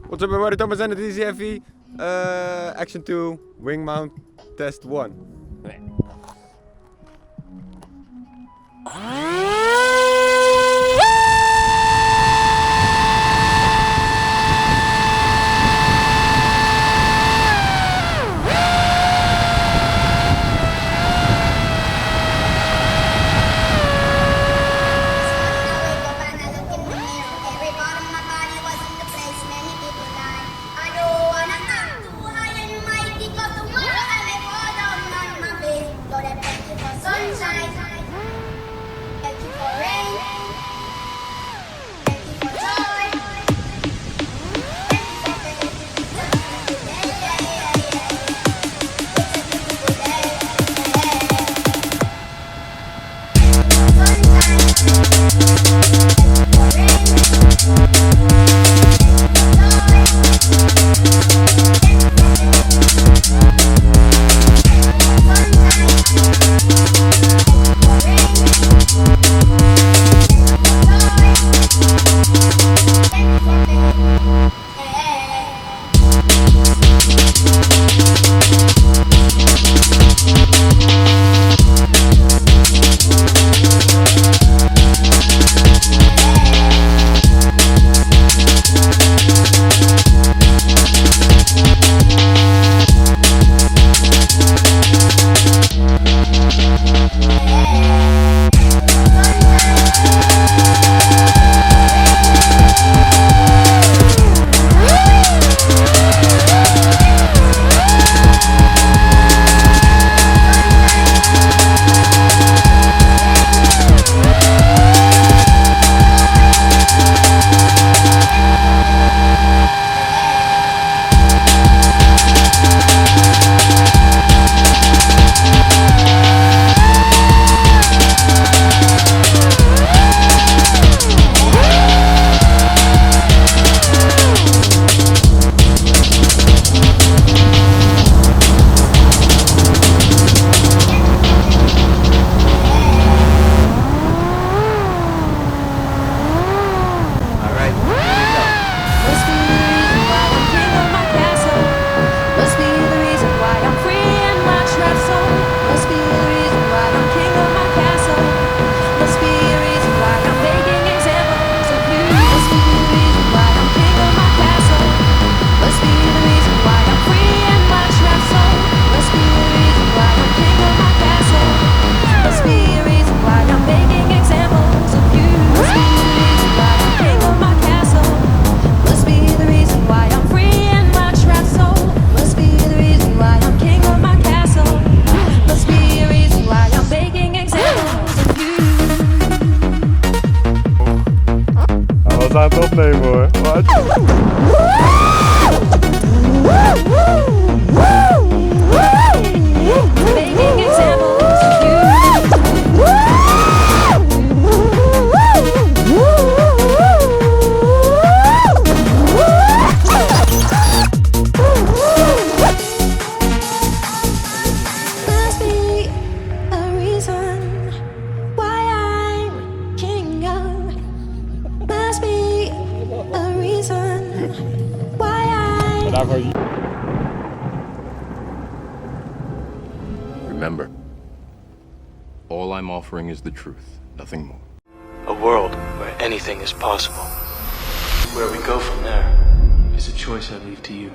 What's up everybody, Thomas and the DJI Action 2 Wing Mount Test 1. was aan het opnemen hoor. Wat? Remember, all I'm offering is the truth, nothing more. A world where anything is possible. Where we go from there is a choice I leave to you.